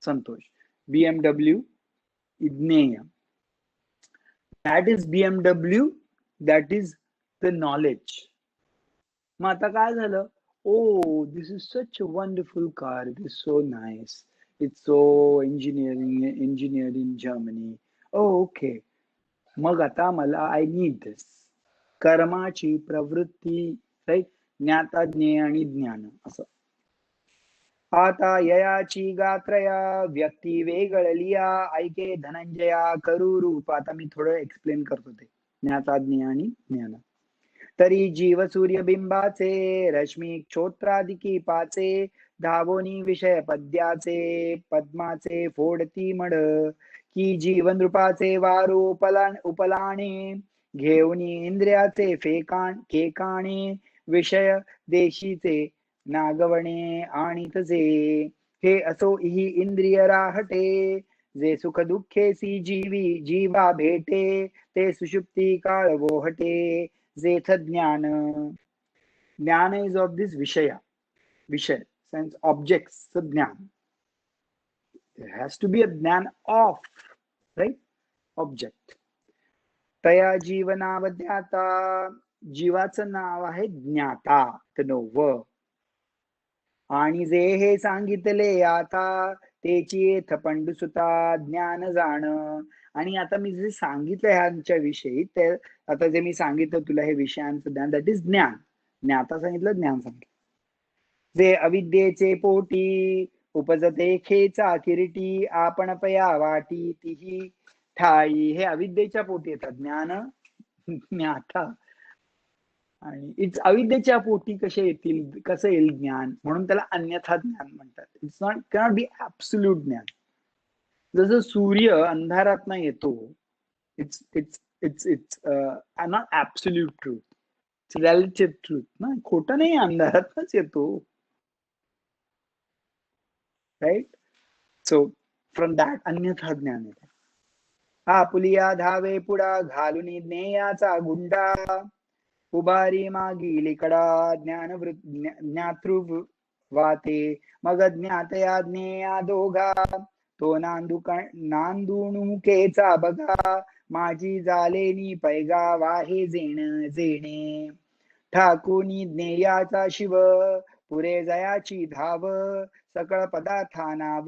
संतोष. BMW ज्ञेय. That is BMW, that is the knowledge. मग आता काय झालं? Oh, this is such a wonderful car. It is so nice. It's so engineered in Germany. Oh, okay. मग आता मला I need this. कर्माची प्रवृत्ती, राईट? ज्ञाता ज्ञेय आणि ज्ञान असं. आता ययाची गात्रया व्यक्ती वेगळलिया, ऐके धनंजया करू रूप. आता मी थोडं एक्सप्लेन करतो ते ज्ञाता ज्ञेय आणि ज्ञान. तरी जीव सूर्यबिंबाचे रश्मी क्षोत्रादिकी पाचे, धावोनी विषय पद्याचे पद्माचे फोडती मड की जीवन रूपाचे वारू उपलाणे घेऊनी इंद्रियाचे केकाणे विषय देशीचे नागवणे आणि तसे हे असो ही इंद्रिय राहटे जे सुख दुःखेसी जीवा भेटे ते सुषुप्ती काळ वोहटे जेथ ज्ञान ज्ञान इज ऑफ दिस विषय sense objects च ज्ञान. There has to be a ज्ञान of, right? Object. तया जीवनावद्याता जीवाचं नाव आहे ज्ञाता to know व आणि जे हे सांगितले आता तेची येथ पंडुसुता ज्ञान जाण. आणि आता मी जे सांगितलं ह्यांच्या विषयी ते आता जे मी सांगितलं तुला हे विषयांचं ज्ञान दॅट इज ज्ञान. ज्ञाता सांगितलं ज्ञान सांगितलं. जे अविद्येचे पोटी उपजते खेचा किरीटी आपण पया वाटी तिही ठाई. हे अविद्येच्या पोटी येतात ज्ञान ज्ञाता. आणि अविद्येच्या पोटी कसे येतील कसं येईल ज्ञान म्हणून त्याला अन्यथा ज्ञान म्हणतात. It's not cannot be absolute ज्ञान. जसं सूर्य अंधारात येतो it's it's it's it's not absolute truth, it's relative truth ना. खोटं नाही, अंधारातच येतो. राईट. सो फ्रॉम दॅट अन्यथा ज्ञान येते. आपुलिया धावे पुढा घालून ज्ञेयाचा गुंडा उभारी मागील कडा ज्ञातृ वाते मग ज्ञातया ज्ञेया दोघा तो नांदुणुकेचा बघा माझी झालेनी पैगा वाहे जेणे ठाकुनी ज्ञेयाचा शिव पुरे जयाची धाव सकळ पदार्थानाव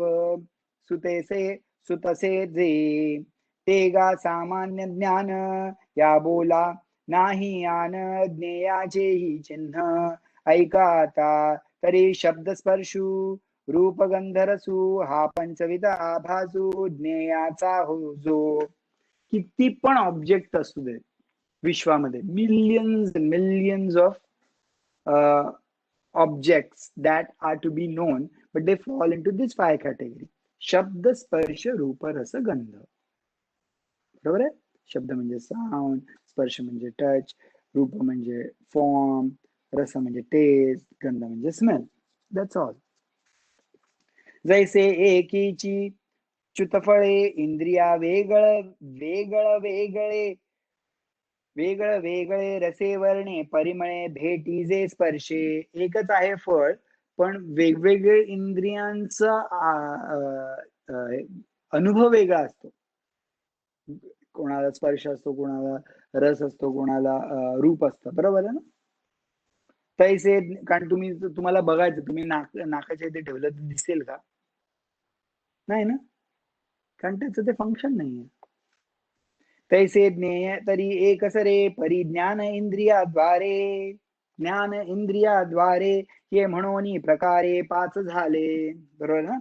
सुतसे जे ते गा सामान्य ज्ञान या बोला नाही आन ज्ञेयाचेही चिन्ह ऐका आता तरी शब्द स्पर्शू रूप गंधरसू हा पंचविध आभासू ज्ञेयाचा हो जो. किती पण ऑब्जेक्ट असू दे विश्वामध्ये, millions of objects that are to be known, but they fall into this 5 category. शब्द स्पर्श रूप रस गंध. बरोबर आहे. शब्द म्हणजे साऊंड, स्पर्श म्हणजे टच, रूप म्हणजे फॉर्म, रस म्हणजे टेस्ट, गंध म्हणजे स्मेल. That's all. जैसे एकीची च्युतफळे इंद्रिया वेगळे रसे वर्णे परिमळे भेटी जे स्पर्शे. एकच आहे फळ पण वेगवेगळे इंद्रियांचा अनुभव वेगळा असतो. कोणाला स्पर्श असतो, कोणाला रस असतो, कोणाला रूप असतं. बरोबर आहे ना. तैसे कारण तुम्हाला बघायचं, तुम्ही नाकाच्या इथे ठेवलं तर दिसेल का? नाही ना, कारण त्याचं ते फंक्शन नाहीये. तैसे ज्ञेय तरी एक सरे परिज्ञान इंद्रियाद्वारे. ज्ञान इंद्रियाद्वारे हे म्हणून प्रकारे 5 झाले. बरोबर ना.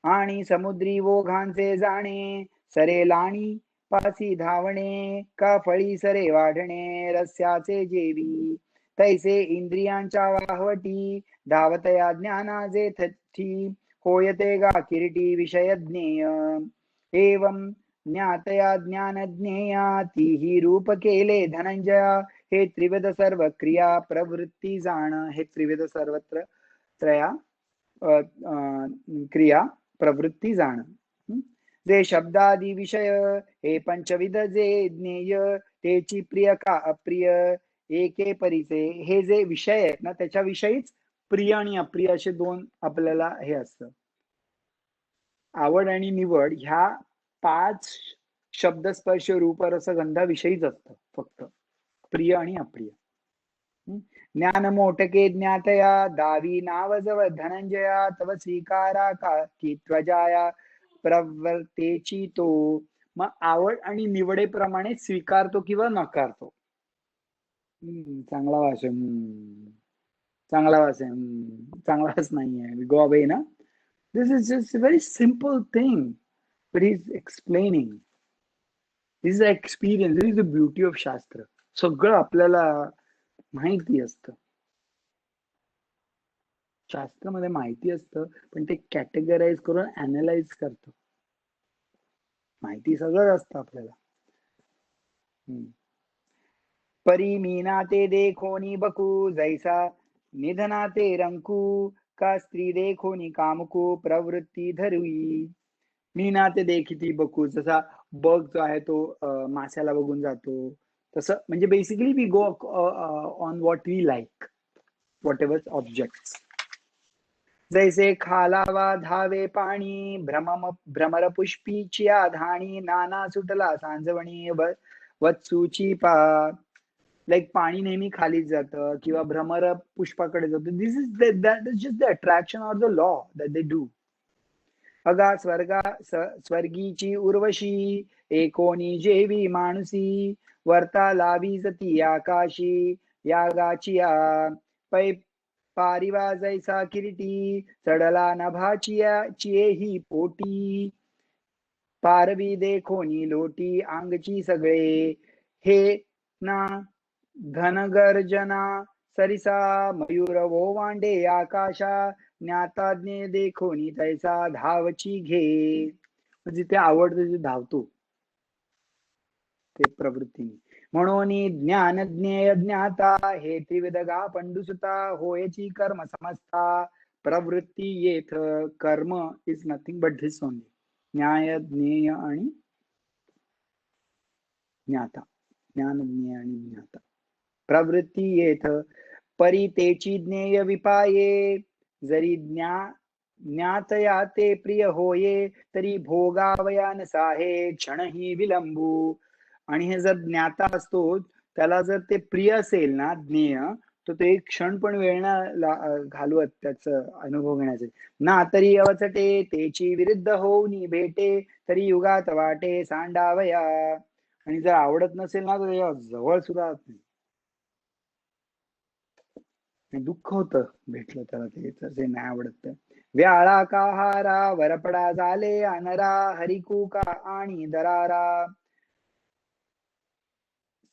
आणि समुद्री ओघांचे जाणे सरे लाणी पासी धावणे का फळी सरे वाढणे रस्याचे जेवी. तैसे इंद्रियांच्या वाहवटी धावतया ज्ञानाचे थट्टी होयते गा किरीटी विषय ज्ञेय. एवं ज्ञातया ज्ञान ज्ञेया तीही रूप केले धनंजया. हे त्रिविध सर्व क्रिया प्रवृत्ती जाण. हे त्रिविध सर्वत्र त्रया क्रिया प्रवृत्ती जाण. जे शब्दादी विषय हे पंचविध जे ज्ञेय त्याची प्रिय का अप्रिय एके परीचे. हे जे विषय आहेत ना त्याच्याविषयीच प्रिय आणि अप्रिय असे 2 आपल्याला हे असतं. आवड आणि निवड ह्या 5 शब्द स्पर्श रूप रस गंधाविषयीच असतं फक्त, प्रिय आणि अप्रिय. ज्ञान मोटके ज्ञातया दावी नाव जव धनंजया तव स्वीकारा का की त्वजाया प्रवर्तेची तो. मग आवड आणि निवडेप्रमाणे स्वीकारतो किंवा नकारतो. चांगला वास आहे, चांगला वास आहे, चांगला वास नाहीये, गो अवे ना. This is just a very simple thing but he is explaining. This is a experience. This is the beauty of shastra. सगळं आपल्याला माहिती असतं. शास्त्रामध्ये माहिती असतं, पण ते कॅटेगराईज करून अनालाइज करतं. माहिती सगळं असतं आपल्याला. परी मीना ते देखोनी बकू जैसा निधना ते रंकू का स्त्री देखोनी कामकू प्रवृत्ती धरुई. मीना ते देखिती बकू, जसा बग जो आहे तो माशाला बघून जातो, तसं म्हणजे basically we go on what we like, whatever objects. जैसे खालावा धावे पाणी भ्रमर पुष्पीची आधाणी नाना सुटला सांजवणी वत्सूची पा. लाईक पाणी नेहमी खालीच जातं किंवा भ्रमर पुष्पाकडे जातं. This is that is just the attraction or the law that they do. अगा स्वर्गीची उर्वशी एकोणी जेवी माणसी वर्ता लावी जती आकाशी यागाचिया पै पारिवा जैसा किरीटी चढला नभाचिया चियेही पोटी पारवी देखोनी लोटी अंगची सगळे हे ना घनगर्जना सरिसा मयूर ओवांडे आकाशा ज्ञाताज्ञे देखोनी तैसा धावची घे. म्हणजे ते आवडतं जे धावतो ते प्रवृत्तीने. म्हणून ज्ञान ज्ञेय ज्ञाता हे त्रिविधगा पंडुसुता होयची कर्म समजता प्रवृत्ती येथ. कर्म is nothing but this only, न्याय ज्ञेय आणि ज्ञाता. ज्ञान ज्ञेय आणि ज्ञाता प्रवृत्ती येथ. परी तेची ज्ञेय विपाये जरी ज्ञातया ते प्रिय होये तरी भोगावया नसाहे क्षणही विलंबू. आणि हे जर ज्ञाता असतो त्याला जर ते प्रिय असेल ना ज्ञेय, तर ते एक क्षण पण वेळ ना घालवत त्याचं अनुभव घेण्याचे. ना तरी अवचटे तेची विरुद्ध होऊनी भेटे तरी युगात वाटे सांडावया. आणि जर आवडत नसेल ना तर जवळ सुद्धा नाही. दुःख होतं भेटलं त्याला ते नाही आवडत. व्याळा काहारा वरपडा झाले अनरा हरिकुका आणि दरारा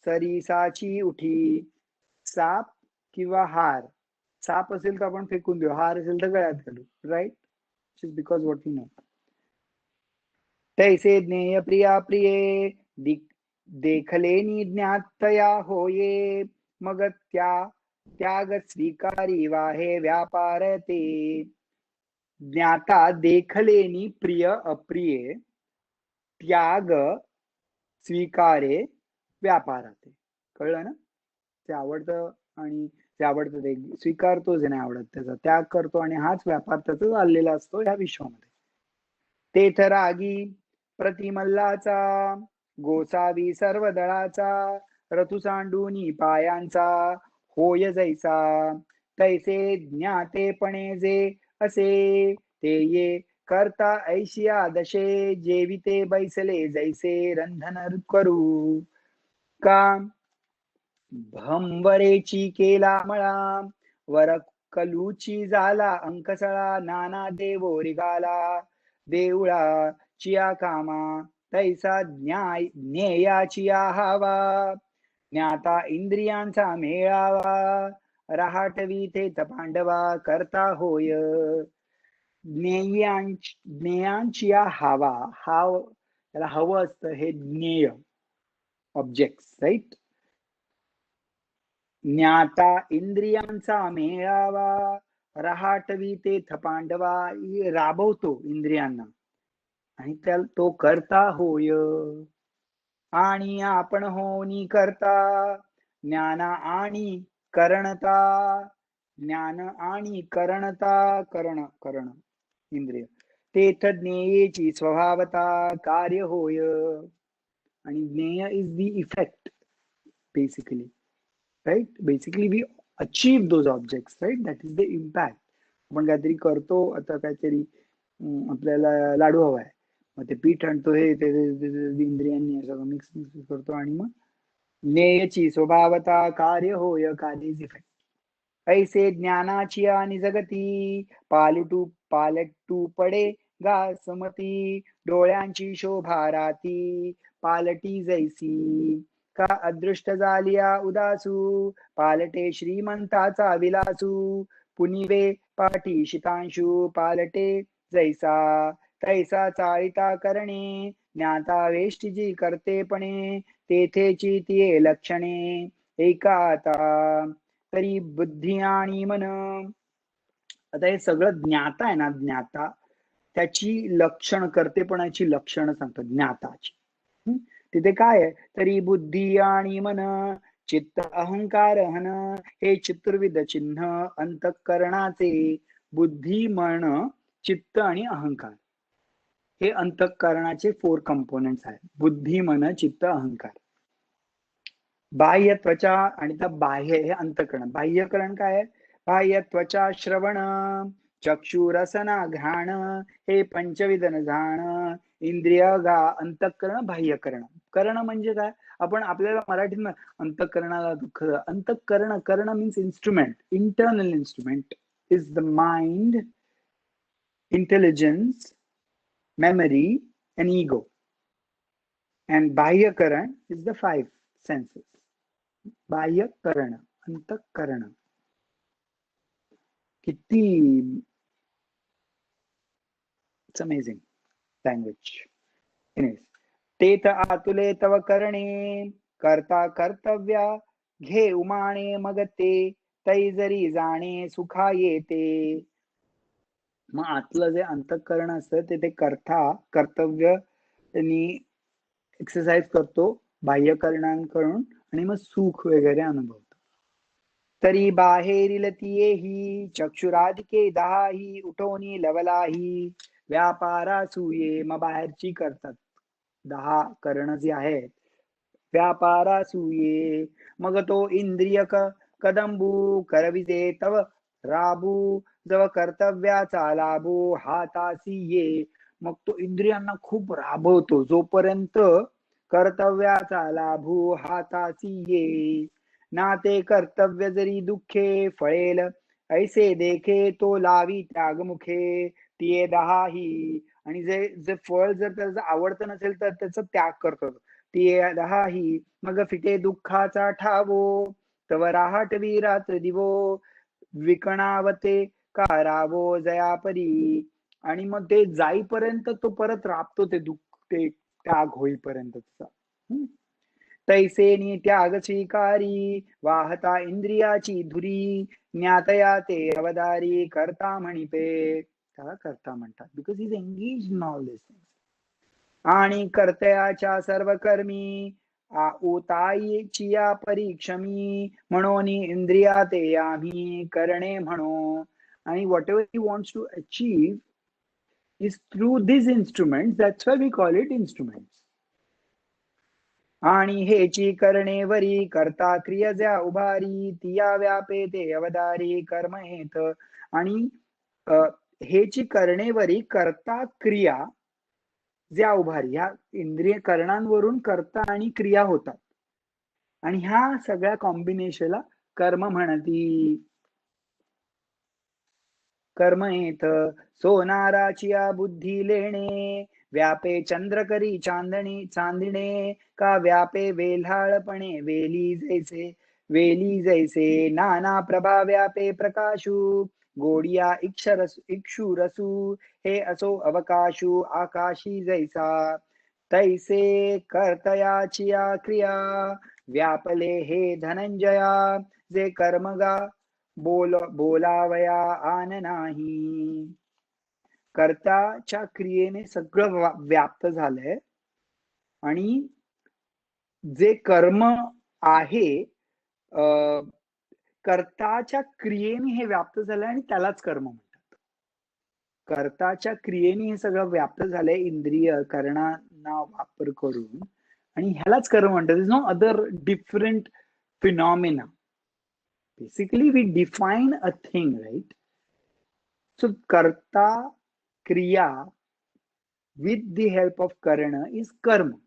सरीसाची उठी. साप किंवा हार, साप असेल तर आपण फेकून देऊ, हार असेल तर गळ्यात घालू, right. Because what we know. तैसे ज्ञेय प्रिया प्रिये देखलेनी ज्ञातया होये मग त्याग स्वीकारी वाहे व्यापार ते. ज्ञाता देखलेनी प्रिय अप्रिये त्याग स्वीकारे व्यापाराते. कळलं ना? ते आवडतं आणि ते आवडतं ते स्वीकारतो, जे नाही आवडत त्याचा त्याग करतो आणि हाच व्यापार त्याचा चाललेला असतो ह्या विश्वामध्ये. तेथ रागी प्रतिमल्लाचा गोसावी सर्व दळाचा रथु सांडूनी पायांचा होय जैसा तैसे ज्ञातेपणे जे असे ते ये करता ऐशिया दशे जेविते बैसले जैसे रंधन करू. का भंबरेची केला मळा वर कलूची झाला अंकसळा नाना देवो रिगाला देऊळा चिया कामा तैसा ज्ञेयाचिया हवा. ज्ञाता इंद्रियांचा मेळावा रहाटवी तेथ पांडवा करता होय. ज्ञेयांची हवा, हाव त्याला हवं असतं हे ज्ञेय ऑब्जेक्ट्स, राईट. ज्ञाता इंद्रियांचा मेळावा रहाटवी तेथ पांडवा, राबवतो इंद्रियांना आणि तो करता होय. आणि आपण होनी करता ज्ञान आणि करणता. ज्ञान आणि करणता, करण इंद्रिय तेथ ज्ञेयेची स्वभावता कार्य होय. आणि ज्ञेय is the effect basically, right. Basically we achieve those objects, right. That is the impact. आपण काहीतरी करतो, आता काहीतरी आपल्याला लाडू हवा आहे, मग ते पीठ आणतो, हे इंद्रियांनी सगळं मिक्स करतो आणि मग ज्ञेयची स्वभावता कार्य होय, कार्य इज इफेक्ट. ऐसे ज्ञानाची आणि जगती पालटू पडे गा समती डोळ्यांची शोभा राती पालटी जैसी का अदृष्ट झालिया उदासू पालटे श्रीमंताचा विलासू पुनिवे पाठी शीतांशु पालटे जैसा तैसा चाळिता करणे ज्ञाता वेष्टीची करतेपणे तेथेची तिये लक्षणे एकाता तरी बुद्धी आणि मन. आता हे सगळं ज्ञाता आहे ना, ज्ञाता त्याची लक्षण करतेपणाची लक्षणं सांगतात ज्ञाताची. तिथे काय आहे, तरी बुद्धी आणि मन चित्त अहंकार हन हे चतुर्विध चिन्ह अंतःकरणाचे. बुद्धी मन चित्त आणि अहंकार हे अंतःकरणाचे 4 कंपोनेंट्स आहेत. बुद्धी मन चित्त अहंकार. बाह्य त्वचा आणि त्या बाह्य हे अंतःकरण. बाह्यकरण काय आहे, बाह्य त्वचा श्रवण चक्षुरसना घ्राण हे पंचविधन जाण इंद्रिय गा अंतःकरण बाह्यकरण. करण म्हणजे काय, आपण आपल्याला मराठीत अंतःकरणाला दुःख. अंतःकरण करण means instrument, internal instrument is the mind, intelligence, memory and ego, and bahyakaran is the 5 senses. बाह्यकरण अंतःकरण किती, it's amazing language. Anyways, तेथ आतुले तव करणे करता कर्तव्या घे उमाणे मग ते तै जरी जाणे सुखा येते. मग आतलं जे अंतःकरण असतं ते करता कर्तव्य त्यांनी एक्सरसाइज करतो बाह्यकरणांकडून आणि मग सुख वगैरे अनुभवतो. तरी बाहेरील तियेही चक्षुराधिके दहाही उठवणी लवलाही व्यापारासूये. मग बाहेरची करतात 10 करण जी आहेत व्यापारासूये. मग तो इंद्रिय कदंबू करविते तव राबू जव कर्तव्याचा लाभू हातासी ये. मग तो इंद्रियांना खूप राबवतो जोपर्यंत कर्तव्याचा लाभू हातासी ये. ना ते कर्तव्य जरी दुःखे फळेल ऐसे देखे तो लावी त्यागमुखे तिये दहाही. आणि जे जे फळ जर त्याचं आवडतं नसेल तर त्याचा त्याग करतो तिये दहाही. मग फिटे दुःखाचा ठावो तव राहटवी रात्र दिवो विकणावते कारावो जयापरी. आणि मग ते जाईपर्यंत तो परत राबतो ते दुःख, ते त्याग होईपर्यंतचा. तैसेनी त्याग स्वीकारी वाहता इंद्रियाची धुरी ज्ञातया ते अवदारी करता म्हणिपे. त्याला करता म्हणतात because is engage in all this things. आणि कर्तयाच्या सर्व कर्मी उताईची या परीक्षमी म्हणून इंद्रिया ते आम्ही करणे म्हणो. आणि whatever he wants to achieve is through these instruments. That's why we call it instruments. आणि हेची करणे वरी करता क्रिया ज्या उभारी तिया व्यापे ते अवदारी कर्म हेत. आणि हेची करणेवरी करता क्रिया ज्या उभारी, ह्या इंद्रिय करणांवरून करता आणि क्रिया होतात आणि ह्या सगळ्या कॉम्बिनेशनला कर्म म्हणती. कर्म येत सोनाराचिया बुद्धी लेणे व्यापे चंद्र करी चांदणी चांदिणे का व्यापे वेल्हाळपणे वेली जैसे नाना प्रभा व्यापे प्रकाशू गोडिया इक्षु रसू हे असो अवकाशू आकाशी जैसा. तैसे कर्तयाचिया क्रिया व्यापले हे धनंजया जे कर्मगा बोलावया आन नाही. कर्ताच्या क्रियेने सगळं व्याप्त झालंय आणि जे कर्म आहे कर्ताच्या क्रियेने हे व्याप्त झालंय आणि त्यालाच कर्म म्हणतात. कर्ताच्या क्रियेने हे सगळं व्याप्त झालंय इंद्रिय करणांना वापर करून आणि ह्यालाच कर्म म्हणतात. Is no other different phenomena. Basically, we define a thing, right? So, karta, kriya, with the help of karana is karma.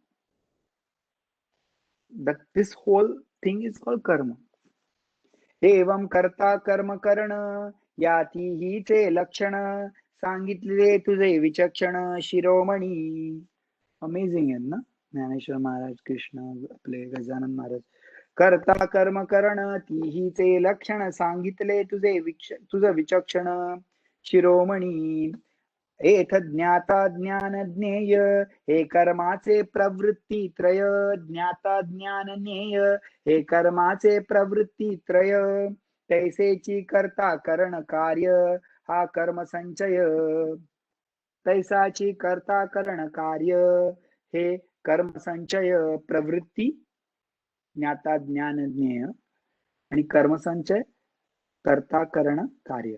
But this whole thing is called karma. एवं करता कर्म करण याती ही ते लक्षण सांगितले तुझे विचक्षण शिरोमणी. अमेझिंग आहे ना ज्ञानेश्वर महाराज, कृष्ण, आपले गजानन महाराज. करता कर्म करण तीहीचे लक्षण सांगितले तुझं विचक्षण शिरोमणी एथ ज्ञाता ज्ञान ज्ञेय हे कर्माचे प्रवृत्ती त्रय ज्ञाता ज्ञान ज्ञेय हे कर्माचे प्रवृत्ती त्रय तैसेची करता करण कार्य हा कर्म संचय तैसाची करता करण कार्य हे कर्म संचय प्रवृत्ती ज्ञाता ज्ञान ज्ञेय आणि कर्मसंचय करता करण कार्य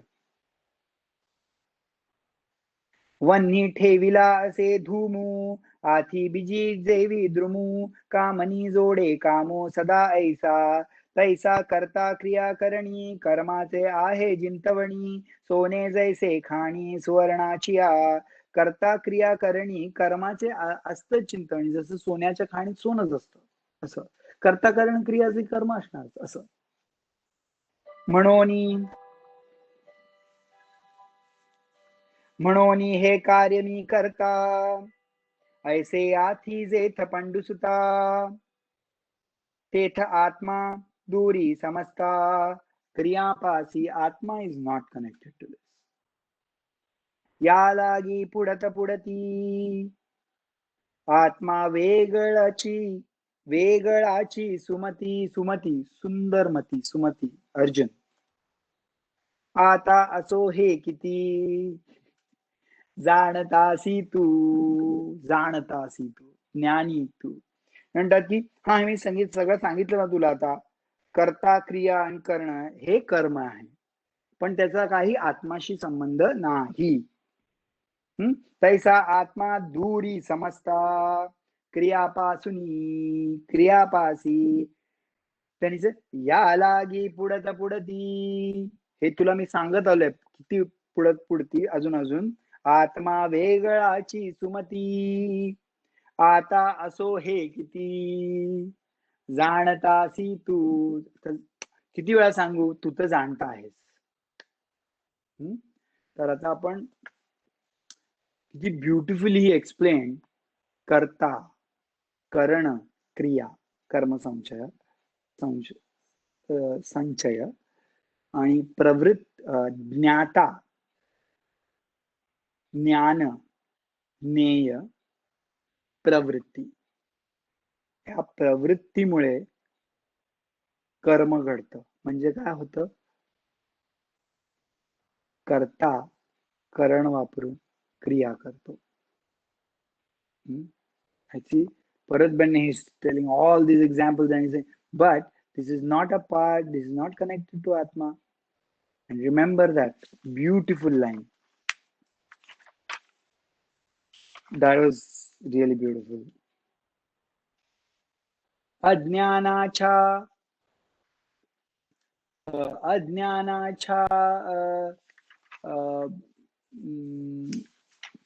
वन्नी ठेविला असे धूमू आथी बिजी जेवी द्रुमू कामनी जोडे कामो सदा ऐसा तैसा करता क्रिया करणी कर्माचे आहे जिंतवणी सोने जैसे खाणी सुवर्णाची करता क्रिया करणी कर्माचे असतं चिंतवणी जसं सोन्याच्या खाणीत सोनच असतं असं करता करण क्रियाचे कर्म असणार असं म्हणून हे कार्य मी करता ऐसे आथी जेथ पंडुसुता तेथ आत्मा दूरी समजता क्रियापासी आत्मा इज नॉट कनेक्टेड टू दिस या लागी पुढती आत्मा वेगळाची सुमती सुंदरमती सुमती अर्जुन आता असो हे किती जाणतासी तू ज्ञानी तू म्हणतात की हा मी सगळं सांगितलं ना तुला आता कर्ता क्रिया आणि करणं हे कर्म आहे पण त्याचा काही आत्माशी संबंध नाही तैसा आत्मा दूरी समजता क्रियापासी त्यांनी या लागी पुढती हे तुला मी सांगत आलोय किती पुढती अजून आत्मा वेगळाची सुमती आता असो हे किती जाणतासी तू किती वेळा सांगू तू तर जाणता आहेस तर आता आपण किती ब्युटिफुली एक्सप्लेन करता करण क्रिया कर्मसंचय संचय आणि ज्ञाता ज्ञान ज्ञेय प्रवृत्ती या प्रवृत्तीमुळे कर्म घडतं म्हणजे काय होतं करता करण वापरून क्रिया करतो ह्याची परत बनणे he is telling all these examples and he saying but this is not a part, this is not connected to atma and remember that beautiful line that was really beautiful अज्ञानाच्या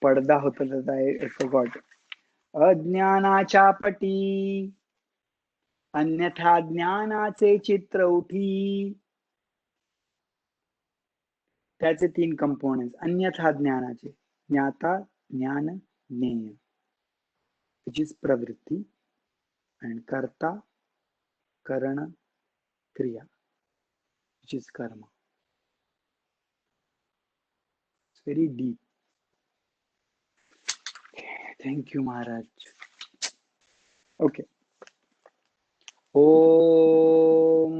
पडदा होता त्याचा I forgot अज्ञानाच्या पटी अन्यथा ज्ञानाचे चित्र उठी त्याचे 3 कंपोनेंट्स अन्यथा ज्ञानाचे ज्ञाता ज्ञान ज्ञेय which is प्रवृत्ती and कर्ता करण क्रिया which is karma. It's very deep. Thank you, Maharaj. Okay. Om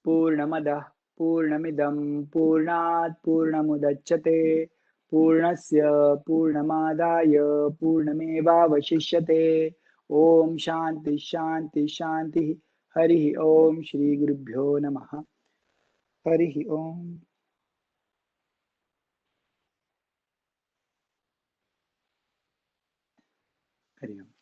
Purnamada Purnamidam Purnat Purnamudachyate Purnasya Purnamadaya Purnamevavashishyate Om Shanti Shanti Shanti Hari Om Shri Gurubhyo Namaha Hari Om Hari Om